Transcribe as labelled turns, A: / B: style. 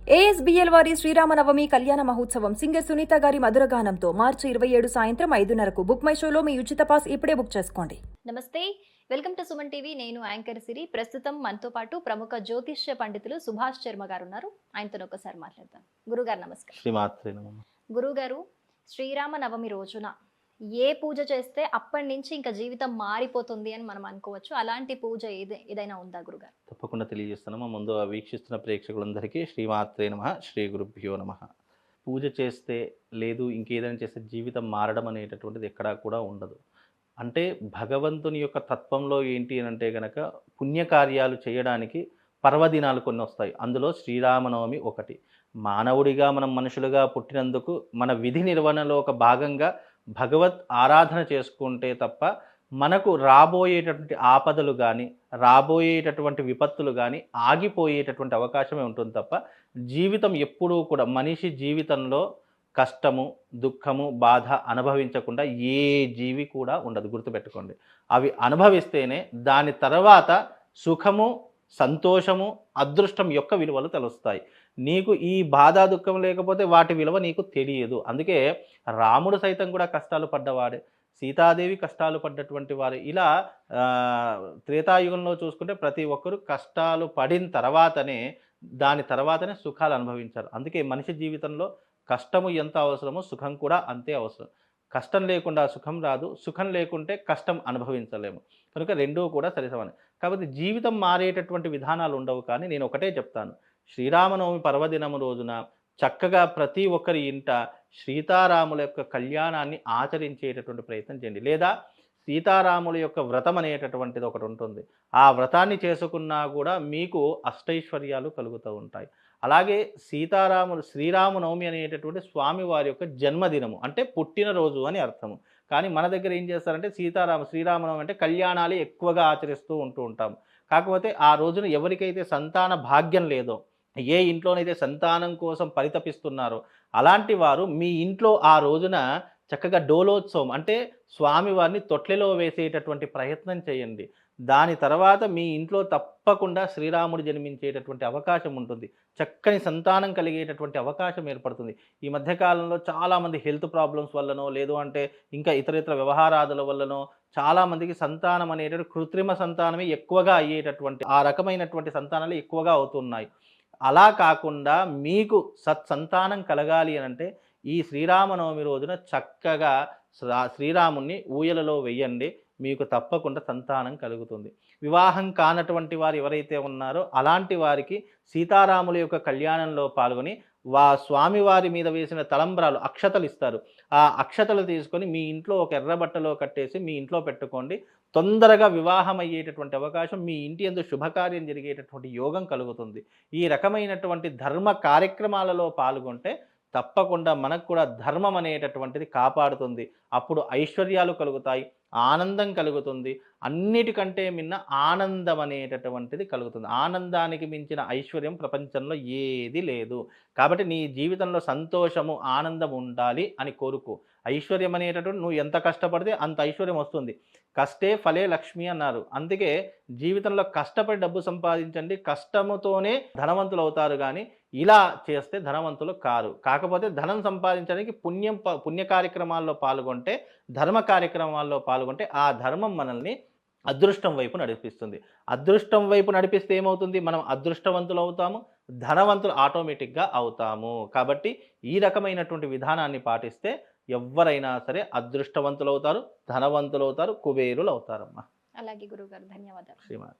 A: ASBL వారి శ్రీరామనవమి కళ్యాణ మహోత్సవం సింగర్ సునీత గారి మధురగానంతో మార్చి 27 సాయంత్రం 5:30కు బుక్ మై షోలో మీ ఉచిత పాస్ ఇప్పుడే బుక్ చేసుకోండి.
B: నమస్తే, వెల్కమ్ టు సుమన్ టీవీ. నేను యాంకర్ సిరి. ప్రస్తుతం మనతో పాటు ప్రముఖ జ్యోతిష్య పండితులు సుభాష్ శర్మ గారు ఉన్నారు. ఆయనతో ఒకసారి మాట్లాడతాం. గురుగారు నమస్కారం.
C: శ్రీమాత్రే నమః.
B: గురుగారు, శ్రీరామనవమి రోజున ఏ పూజ చేస్తే అప్పటి నుంచి ఇంకా జీవితం మారిపోతుంది అని మనం అనుకోవచ్చు? అలాంటి పూజ ఏదైనా ఉందా గురుగారు?
C: తప్పకుండా తెలియజేస్తున్నాము. ముందు వీక్షిస్తున్న ప్రేక్షకులందరికీ శ్రీమాత్రే నమః, శ్రీ గురుభ్యో నమః. పూజ చేస్తే లేదు ఇంకేదైనా చేస్తే జీవితం మారడం అనేటటువంటిది ఎక్కడా కూడా ఉండదు. అంటే భగవంతుని యొక్క తత్వంలో ఏంటి అని అంటే కనుక పుణ్యకార్యాలు చేయడానికి పర్వదినాలు కొన్ని వస్తాయి. అందులో శ్రీరామనవమి ఒకటి. మానవుడిగా మనం మనుషులుగా పుట్టినందుకు మన విధి నిర్వహణలో ఒక భాగంగా భగవత్ ఆరాధన చేసుకుంటే తప్ప మనకు రాబోయేటటువంటి ఆపదలు కానీ రాబోయేటటువంటి విపత్తులు కానీ ఆగిపోయేటటువంటి అవకాశమే ఉంటుంది తప్ప జీవితం ఎప్పుడూ కూడా మనిషి జీవితంలో కష్టము దుఃఖము బాధ అనుభవించకుండా ఏ జీవి కూడా ఉండదు. గుర్తుపెట్టుకోండి. అవి అనుభవిస్తేనే దాని తర్వాత సుఖము సంతోషము అదృష్టం యొక్క విలువలు తెలుస్తాయి. నీకు ఈ బాధ దుఃఖం లేకపోతే వాటి విలువ నీకు తెలియదు. అందుకే రాముడు సైతం కూడా కష్టాలు పడ్డవాడే, సీతాదేవి కష్టాలు పడ్డటువంటి వారు. ఇలా త్రేతాయుగంలో చూసుకుంటే ప్రతి ఒక్కరు కష్టాలు పడిన తర్వాతనే దాని తర్వాతనే సుఖాలు అనుభవించారు. అందుకే మనిషి జీవితంలో కష్టము ఎంత అవసరమో సుఖం కూడా అంతే అవసరం. కష్టం లేకుండా సుఖం రాదు, సుఖం లేకుంటే కష్టం అనుభవించలేము. కనుక రెండూ కూడా సరిసమానం. కాబట్టి జీవితం మారేటటువంటి విధానాలు ఉండవు. కానీ నేను ఒకటే చెప్తాను, శ్రీరామనవమి పర్వదినము రోజున చక్కగా ప్రతి ఒక్కరి ఇంట సీతారాముల యొక్క కళ్యాణాన్ని ఆచరించేటటువంటి ప్రయత్నం చేయండి. లేదా సీతారాముల యొక్క వ్రతం అనేటటువంటిది ఒకటి ఉంటుంది. ఆ వ్రతాన్ని చేసుకున్నా కూడా మీకు అష్టైశ్వర్యాలు కలుగుతూ ఉంటాయి. అలాగే శ్రీరామనవమి అనేటటువంటి స్వామివారి యొక్క జన్మదినము అంటే పుట్టినరోజు అని అర్థము. కానీ మన దగ్గర ఏం చేస్తారంటే శ్రీరామనవమి అంటే కళ్యాణాలు ఎక్కువగా ఆచరిస్తూ ఉంటాము. కాకపోతే ఆ రోజున ఎవరికైతే సంతాన భాగ్యం లేదో, ఏ ఇంట్లోనైతే సంతానం కోసం పరితపిస్తున్నారో అలాంటి వారు మీ ఇంట్లో ఆ రోజున చక్కగా డోలోత్సవం అంటే స్వామివారిని తొట్లెలో వేసేటటువంటి ప్రయత్నం చేయండి. దాని తర్వాత మీ ఇంట్లో తప్పకుండా శ్రీరాముడు జన్మించేటటువంటి అవకాశం ఉంటుంది. చక్కని సంతానం కలిగేటటువంటి అవకాశం ఏర్పడుతుంది. ఈ మధ్యకాలంలో చాలామంది హెల్త్ ప్రాబ్లమ్స్ వల్లనో లేదు అంటే ఇంకా ఇతర వ్యవహారాదుల వల్లనో చాలామందికి సంతానం అనేటువంటి కృత్రిమ సంతానమే ఎక్కువగా అయ్యేటటువంటి ఆ రకమైనటువంటి సంతానాలు ఎక్కువగా అవుతున్నాయి. అలా కాకుండా మీకు సత్సంతానం కలగాలి అని అంటే ఈ శ్రీరామనవమి రోజున చక్కగా శ్రీరాముణ్ణి ఊయలలో వెయ్యండి. మీకు తప్పకుండా సంతానం కలుగుతుంది. వివాహం కానటువంటి వారు ఎవరైతే ఉన్నారో అలాంటి వారికి సీతారాముల యొక్క కళ్యాణంలో పాల్గొని స్వామివారి మీద వేసిన తలంబ్రాలు అక్షతలు ఇస్తారు. ఆ అక్షతలు తీసుకొని మీ ఇంట్లో ఒక ఎర్రబట్టలో కట్టేసి మీ ఇంట్లో పెట్టుకోండి. తొందరగా వివాహం అయ్యేటటువంటి అవకాశం, మీ ఇంటి యందు శుభకార్యం జరిగేటటువంటి యోగం కలుగుతుంది. ఈ రకమైనటువంటి ధర్మ కార్యక్రమాలలో పాల్గొంటే తప్పకుండా మనకు కూడా ధర్మం అనేటటువంటిది కాపాడుతుంది. అప్పుడు ఐశ్వర్యాలు కలుగుతాయి, ఆనందం కలుగుతుంది. అన్నిటికంటే మిన్న ఆనందం అనేటటువంటిది కలుగుతుంది. ఆనందానికి మించిన ఐశ్వర్యం ప్రపంచంలో ఏది లేదు. కాబట్టి నీ జీవితంలో సంతోషము ఆనందం ఉండాలి అని కోరుకో. ఐశ్వర్యం అనేటటువంటి నువ్వు ఎంత కష్టపడితే అంత ఐశ్వర్యం వస్తుంది. కష్టే ఫలే లక్ష్మి అన్నారు. అందుకే జీవితంలో కష్టపడి డబ్బు సంపాదించండి, కష్టముతోనే ధనవంతులు అవుతారు. కానీ ఇలా చేస్తే ధనవంతులు కారు. కాకపోతే ధనం సంపాదించడానికి పుణ్య కార్యక్రమాల్లో పాల్గొంటే, ధర్మ కార్యక్రమాల్లో పాల్గొంటే ఆ ధర్మం మనల్ని అదృష్టం వైపు నడిపిస్తుంది. అదృష్టం వైపు నడిపిస్తే ఏమవుతుంది? మనం అదృష్టవంతులు అవుతాము, ధనవంతులు ఆటోమేటిక్గా అవుతాము. కాబట్టి ఈ రకమైనటువంటి విధానాన్ని పాటిస్తే ఎవరైనా సరే అదృష్టవంతులు అవుతారు, ధనవంతులు అవుతారు, కుబేరులు అవుతారమ్మా.
B: అలాగే గురుగారు, ధన్యవాదాలు.
C: శ్రీమాత.